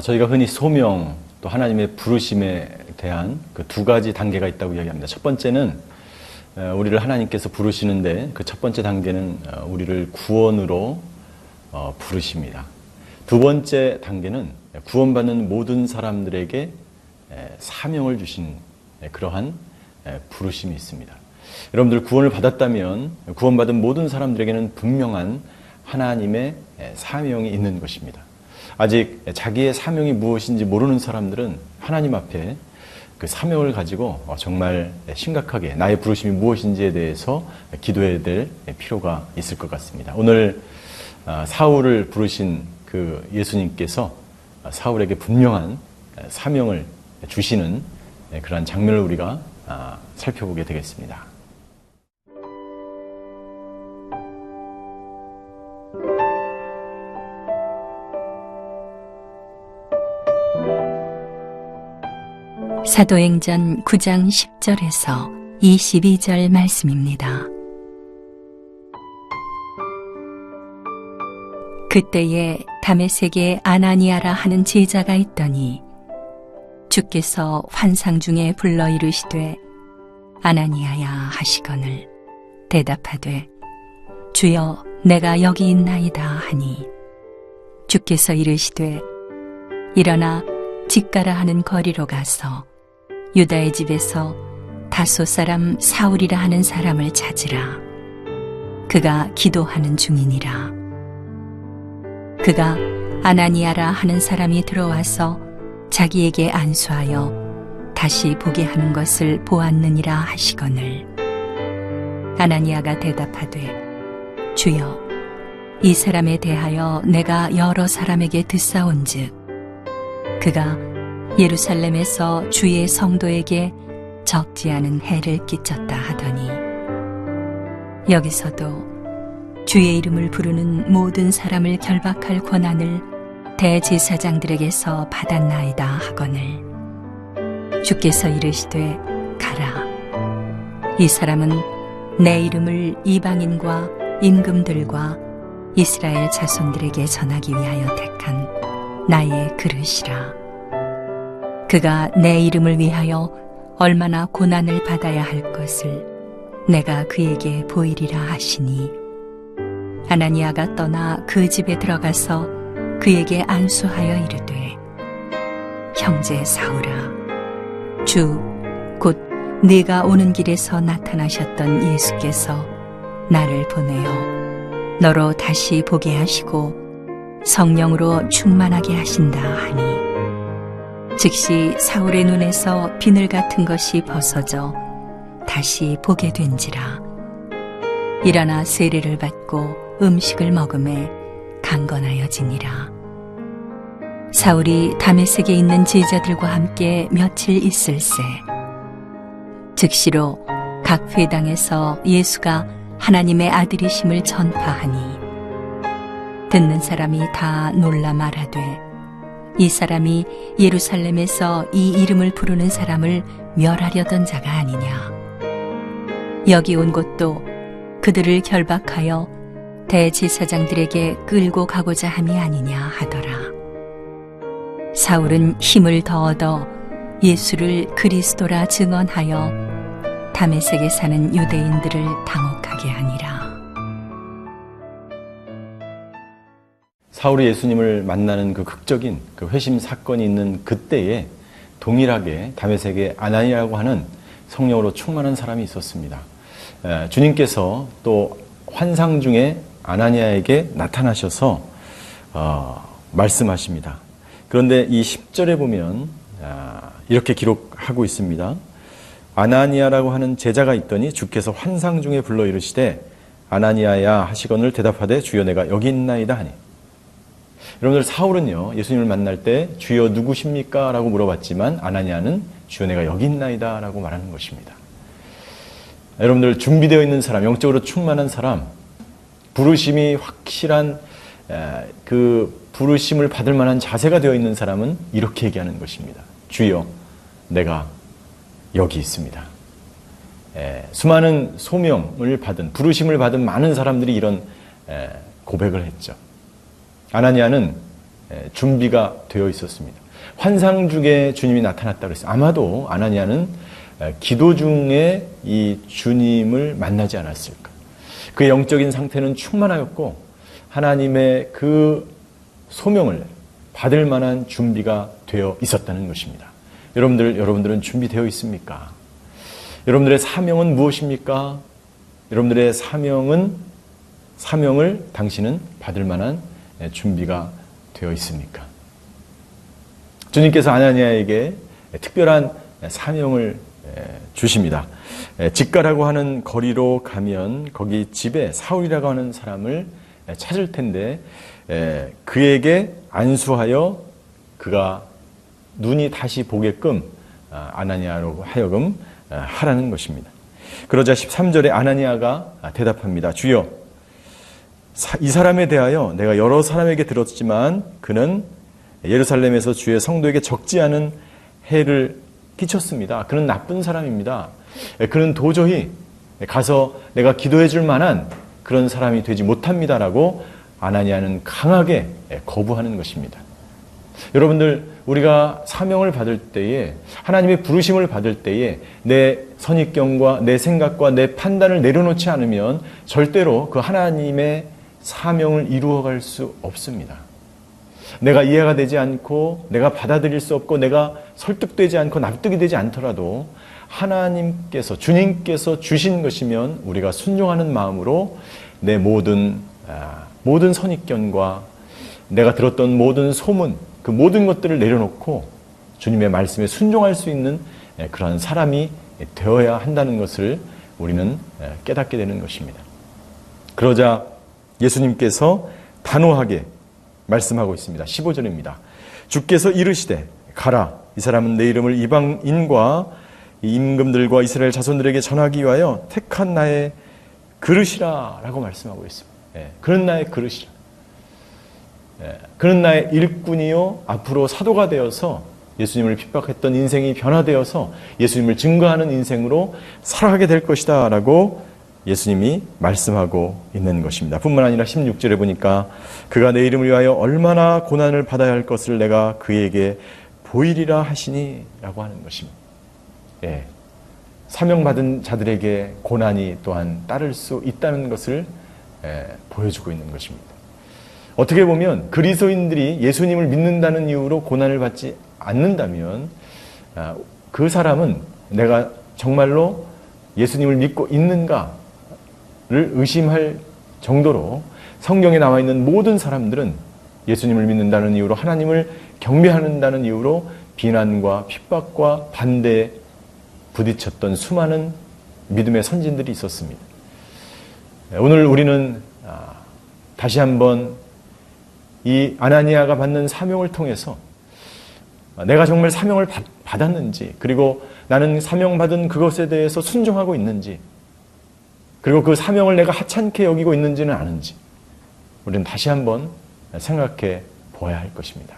저희가 흔히 소명 또 하나님의 부르심에 대한 그 두 가지 단계가 있다고 이야기합니다. 첫 번째는 우리를 하나님께서 부르시는데 그 첫 번째 단계는 우리를 구원으로 부르십니다. 두 번째 단계는 구원받는 모든 사람들에게 사명을 주신 그러한 부르심이 있습니다. 여러분들 구원을 받았다면 구원받은 모든 사람들에게는 분명한 하나님의 사명이 있는 것입니다. 아직 자기의 사명이 무엇인지 모르는 사람들은 하나님 앞에 그 사명을 가지고 정말 심각하게 나의 부르심이 무엇인지에 대해서 기도해야 될 필요가 있을 것 같습니다. 오늘 사울을 부르신 그 예수님께서 사울에게 분명한 사명을 주시는 그러한 장면을 우리가 살펴보게 되겠습니다. 사도행전 9장 10절에서 22절 말씀입니다. 그때에 다메섹에 아나니아라 하는 제자가 있더니 주께서 환상 중에 불러 이르시되 아나니아야 하시거늘 대답하되 주여 내가 여기 있나이다 하니 주께서 이르시되 일어나 직가라 하는 거리로 가서 유다의 집에서 다소 사람 사울이라 하는 사람을 찾으라. 그가 기도하는 중이니라. 그가 아나니아라 하는 사람이 들어와서 자기에게 안수하여 다시 보게 하는 것을 보았느니라 하시거늘 아나니아가 대답하되 주여 이 사람에 대하여 내가 여러 사람에게 듣사온즉 그가 예루살렘에서 주의 성도에게 적지 않은 해를 끼쳤다 하더니 여기서도 주의 이름을 부르는 모든 사람을 결박할 권한을 대제사장들에게서 받았나이다 하거늘 주께서 이르시되 가라. 이 사람은 내 이름을 이방인과 임금들과 이스라엘 자손들에게 전하기 위하여 택한 나의 그릇이라. 그가 내 이름을 위하여 얼마나 고난을 받아야 할 것을 내가 그에게 보이리라 하시니 아나니아가 떠나 그 집에 들어가서 그에게 안수하여 이르되 형제 사울아 주 곧 네가 오는 길에서 나타나셨던 예수께서 나를 보내어 너로 다시 보게 하시고 성령으로 충만하게 하신다 하니 즉시 사울의 눈에서 비늘 같은 것이 벗어져 다시 보게 된지라. 일어나 세례를 받고 음식을 먹음에 강건하여지니라. 사울이 다메섹에 있는 제자들과 함께 며칠 있을새 즉시로 각 회당에서 예수가 하나님의 아들이심을 전파하니 듣는 사람이 다 놀라 말하되 이 사람이 예루살렘에서 이 이름을 부르는 사람을 멸하려던 자가 아니냐. 여기 온 곳도 그들을 결박하여 대제사장들에게 끌고 가고자 함이 아니냐 하더라. 사울은 힘을 더 얻어 예수를 그리스도라 증언하여 다메섹에 사는 유대인들을 당혹하게 하니라. 사울이 예수님을 만나는 그 극적인 그 회심 사건이 있는 그때에 동일하게 다메섹에 아나니아라고 하는 성령으로 충만한 사람이 있었습니다. 주님께서 또 환상 중에 아나니아에게 나타나셔서 말씀하십니다. 그런데 이 10절에 보면 이렇게 기록하고 있습니다. 아나니아라고 하는 제자가 있더니 주께서 환상 중에 불러 이르시되 아나니아야 하시거늘 대답하되 주여 내가 여기 있나이다 하니 여러분들 사울은요 예수님을 만날 때 주여 누구십니까? 라고 물어봤지만 아나니아는 주여 내가 여기 있나이다 라고 말하는 것입니다. 여러분들 준비되어 있는 사람, 영적으로 충만한 사람, 부르심이 확실한 그 부르심을 받을 만한 자세가 되어 있는 사람은 이렇게 얘기하는 것입니다. 주여 내가 여기 있습니다. 수많은 소명을 받은 부르심을 받은 많은 사람들이 이런 고백을 했죠. 아나니아는 준비가 되어 있었습니다. 환상 중에 주님이 나타났다고 그랬어요. 아마도 아나니아는 기도 중에 이 주님을 만나지 않았을까. 그의 영적인 상태는 충만하였고 하나님의 그 소명을 받을 만한 준비가 되어 있었다는 것입니다. 여러분들은 준비되어 있습니까? 여러분들의 사명은 무엇입니까? 여러분들의 사명을 당신은 받을 만한 준비가 되어 있습니까? 주님께서 아나니아에게 특별한 사명을 주십니다. 직가라고 하는 거리로 가면 거기 집에 사울이라고 하는 사람을 찾을 텐데 그에게 안수하여 그가 눈이 다시 보게끔 아나니아로 하여금 하라는 것입니다. 그러자 13절에 아나니아가 대답합니다. 주여, 이 사람에 대하여 내가 여러 사람에게 들었지만 그는 예루살렘에서 주의 성도에게 적지 않은 해를 끼쳤습니다. 그는 나쁜 사람입니다. 그는 도저히 가서 내가 기도해 줄 만한 그런 사람이 되지 못합니다라고 아나니아는 강하게 거부하는 것입니다. 여러분들, 우리가 사명을 받을 때에, 하나님의 부르심을 받을 때에 내 선입견과 내 생각과 내 판단을 내려놓지 않으면 절대로 그 하나님의 사명을 이루어갈 수 없습니다. 내가 이해가 되지 않고 내가 받아들일 수 없고 내가 설득되지 않고 납득이 되지 않더라도 하나님께서, 주님께서 주신 것이면 우리가 순종하는 마음으로 내 모든 선입견과 내가 들었던 모든 소문, 그 모든 것들을 내려놓고 주님의 말씀에 순종할 수 있는 그런 사람이 되어야 한다는 것을 우리는 깨닫게 되는 것입니다. 그러자 예수님께서 단호하게 말씀하고 있습니다. 15절입니다. 주께서 이르시되 가라, 이 사람은 내 이름을 이방인과 임금들과 이스라엘 자손들에게 전하기 위하여 택한 나의 그릇이라 라고 말씀하고 있습니다. 그는 나의 그릇이라. 그는 나의 일꾼이요, 앞으로 사도가 되어서 예수님을 핍박했던 인생이 변화되어서 예수님을 증거하는 인생으로 살아가게 될 것이다 라고 예수님이 말씀하고 있는 것입니다. 뿐만 아니라 16절에 보니까 그가 내 이름을 위하여 얼마나 고난을 받아야 할 것을 내가 그에게 보이리라 하시니 라고 하는 것입니다. 사명받은 자들에게 고난이 또한 따를 수 있다는 것을 보여주고 있는 것입니다. 어떻게 보면 그리스도인들이 예수님을 믿는다는 이유로 고난을 받지 않는다면 그 사람은 내가 정말로 예수님을 믿고 있는가를 의심할 정도로 성경에 나와 있는 모든 사람들은 예수님을 믿는다는 이유로, 하나님을 경배한다는 이유로 비난과 핍박과 반대에 부딪혔던 수많은 믿음의 선진들이 있었습니다. 오늘 우리는 다시 한번 이 아나니아가 받는 사명을 통해서 내가 정말 사명을 받았는지, 그리고 나는 사명받은 그것에 대해서 순종하고 있는지, 그리고 그 사명을 내가 하찮게 여기고 있는지는 아는지 우리는 다시 한번 생각해 보아야 할 것입니다.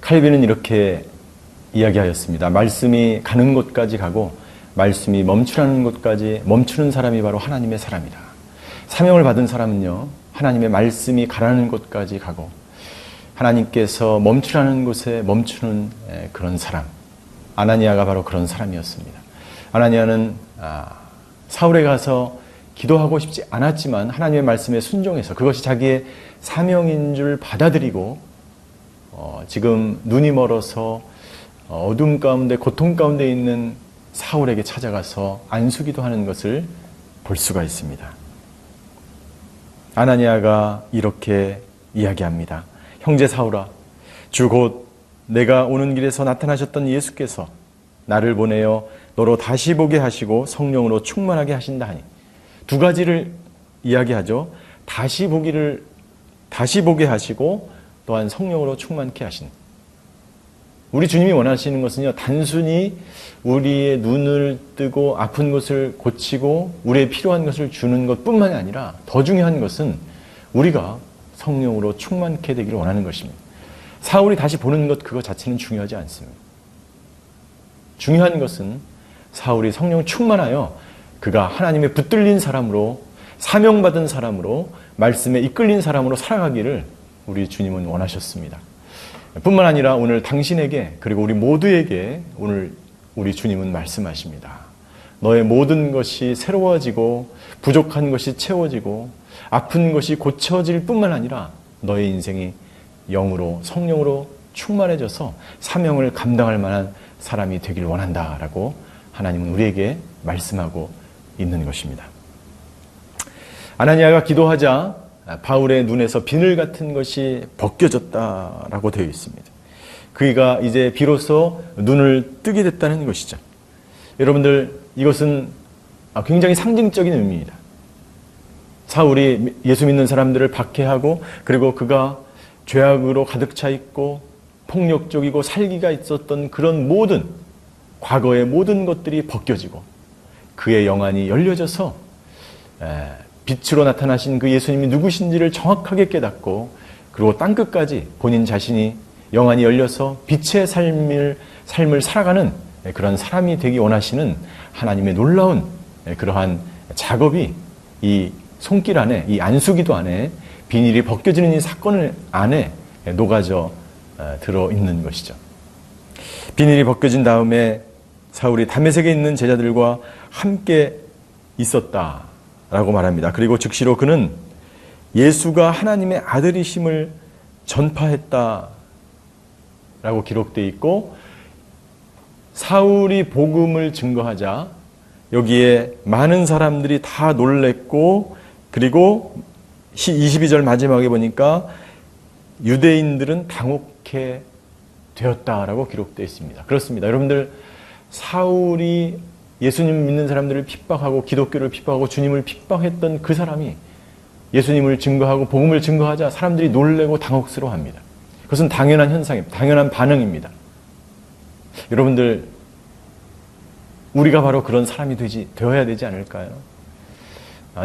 칼빈은 이렇게 이야기하였습니다. 말씀이 가는 곳까지 가고 말씀이 멈추라는 곳까지 멈추는 사람이 바로 하나님의 사람이다. 사명을 받은 사람은요, 하나님의 말씀이 가라는 곳까지 가고 하나님께서 멈추라는 곳에 멈추는 그런 사람. 아나니아가 바로 그런 사람이었습니다. 아나니아는 사울에 가서 기도하고 싶지 않았지만 하나님의 말씀에 순종해서 그것이 자기의 사명인 줄 받아들이고 지금 눈이 멀어서 어둠 가운데, 고통 가운데 있는 사울에게 찾아가서 안수기도 하는 것을 볼 수가 있습니다. 아나니아가 이렇게 이야기합니다. 형제 사울아, 주 곧 내가 오는 길에서 나타나셨던 예수께서 나를 보내어 너로 다시 보게 하시고 성령으로 충만하게 하신다 하니, 두 가지를 이야기하죠. 다시 보게 하시고 또한 성령으로 충만케 하신. 우리 주님이 원하시는 것은요, 단순히 우리의 눈을 뜨고 아픈 것을 고치고 우리의 필요한 것을 주는 것뿐만이 아니라 더 중요한 것은 우리가 성령으로 충만케 되기를 원하는 것입니다. 사울이 다시 보는 것 그거 자체는 중요하지 않습니다. 중요한 것은 사울이 성령 충만하여 그가 하나님의 붙들린 사람으로, 사명받은 사람으로, 말씀에 이끌린 사람으로 살아가기를 우리 주님은 원하셨습니다. 뿐만 아니라 오늘 당신에게, 그리고 우리 모두에게 오늘 우리 주님은 말씀하십니다. 너의 모든 것이 새로워지고 부족한 것이 채워지고 아픈 것이 고쳐질 뿐만 아니라 너의 인생이 영으로, 성령으로 충만해져서 사명을 감당할 만한 사람이 되길 원한다라고 하나님은 우리에게 말씀하고 있는 것입니다. 아나니아가 기도하자 바울의 눈에서 비늘 같은 것이 벗겨졌다라고 되어 있습니다. 그가 이제 비로소 눈을 뜨게 됐다는 것이죠. 여러분들, 이것은 굉장히 상징적인 의미입니다. 사울이 예수 믿는 사람들을 박해하고, 그리고 그가 죄악으로 가득 차 있고 폭력적이고 살기가 있었던 그런 모든 과거의 모든 것들이 벗겨지고 그의 영안이 열려져서 빛으로 나타나신 그 예수님이 누구신지를 정확하게 깨닫고, 그리고 땅끝까지 본인 자신이 영안이 열려서 빛의 삶을 살아가는 그런 사람이 되기 원하시는 하나님의 놀라운 그러한 작업이 이 손길 안에, 이 안수기도 안에, 비닐이 벗겨지는 이 사건 안에 녹아져 들어있는 것이죠. 비닐이 벗겨진 다음에 사울이 다메섹에 있는 제자들과 함께 있었다라고 말합니다. 그리고 즉시로 그는 예수가 하나님의 아들이심을 전파했다라고 기록되어 있고, 사울이 복음을 증거하자 여기에 많은 사람들이 다 놀랬고, 그리고 22절 마지막에 보니까 유대인들은 당혹해 되었다라고 기록되어 있습니다. 그렇습니다. 여러분들, 사울이 예수님 믿는 사람들을 핍박하고 기독교를 핍박하고 주님을 핍박했던 그 사람이 예수님을 증거하고 복음을 증거하자 사람들이 놀래고 당혹스러워합니다. 그것은 당연한 현상입니다. 당연한 반응입니다. 여러분들, 우리가 바로 그런 사람이 되어야 되지 않을까요?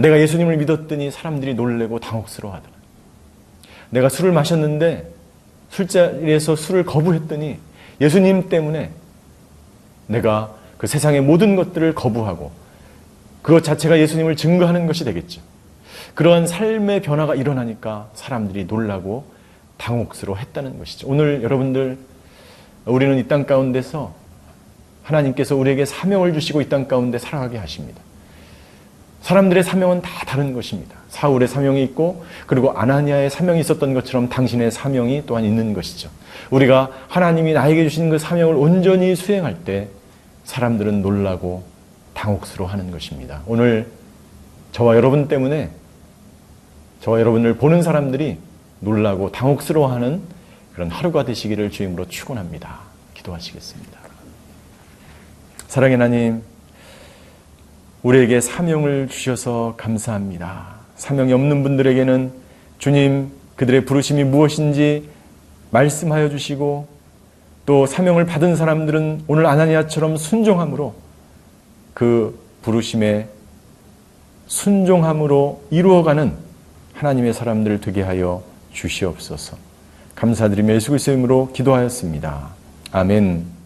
내가 예수님을 믿었더니 사람들이 놀래고 당혹스러워하더라. 내가 술을 마셨는데 술자리에서 술을 거부했더니 예수님 때문에 내가 그 세상의 모든 것들을 거부하고 그것 자체가 예수님을 증거하는 것이 되겠죠. 그러한 삶의 변화가 일어나니까 사람들이 놀라고 당혹스러워했다는 것이죠. 오늘 여러분들, 우리는 이 땅 가운데서 하나님께서 우리에게 사명을 주시고 이 땅 가운데 살아가게 하십니다. 사람들의 사명은 다 다른 것입니다. 사울의 사명이 있고, 그리고 아나니아의 사명이 있었던 것처럼 당신의 사명이 또한 있는 것이죠. 우리가 하나님이 나에게 주신 그 사명을 온전히 수행할 때 사람들은 놀라고 당혹스러워하는 것입니다. 오늘 저와 여러분 때문에 저와 여러분을 보는 사람들이 놀라고 당혹스러워하는 그런 하루가 되시기를 주임으로 축원합니다. 기도하시겠습니다. 사랑의 하나님, 우리에게 사명을 주셔서 감사합니다. 사명이 없는 분들에게는 주님, 그들의 부르심이 무엇인지 말씀하여 주시고, 또 사명을 받은 사람들은 오늘 아나니아처럼 순종함으로 그 부르심에 순종함으로 이루어가는 하나님의 사람들 되게 하여 주시옵소서. 감사드리며 예수 그리스도의 이름으로 기도하였습니다. 아멘.